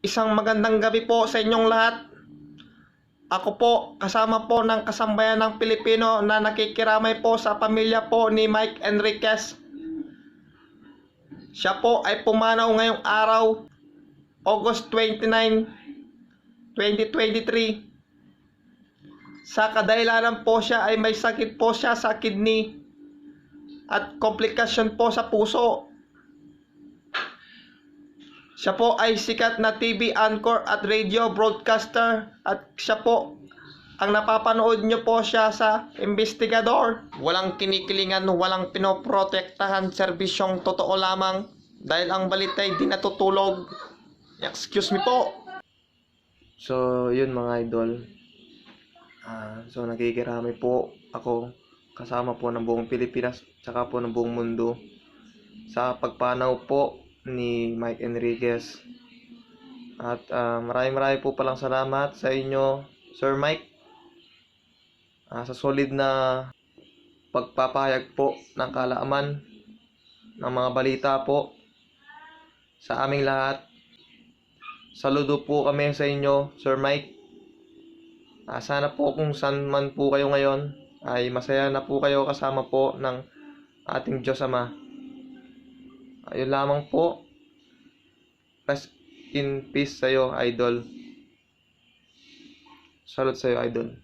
Isang magandang gabi po sa inyong lahat. Ako po, kasama po ng kasambayan ng Pilipino na nakikiramay po sa pamilya po ni Mike Enriquez. Siya po ay pumanaw ngayong araw, August 29, 2023. Sa kadahilanan po siya ay may sakit po siya sa kidney at komplikasyon po sa puso. Siya po ay sikat na TV anchor at radio broadcaster at siya po ang napapanood nyo po siya sa investigador. Walang kinikilingan, walang pinoprotektahan, serbisyong totoo lamang dahil ang balita ay di natutulog. Excuse me po. So, yun mga idol. So, nakikirami po ako kasama po ng buong Pilipinas tsaka po ng buong mundo sa pagpanaw po ni Mike Enriquez. At maraming po palang salamat sa inyo, Sir Mike, sa solid na pagpapahayag po ng kaalaman ng mga balita po sa aming lahat. Saludo po kami sa inyo, Sir Mike. Sana po kung saan man po kayo ngayon ay masaya na po kayo kasama po ng ating Diyos Ama. Ayun lamang po. Rest in peace sa'yo, idol. Salute sa'yo, idol.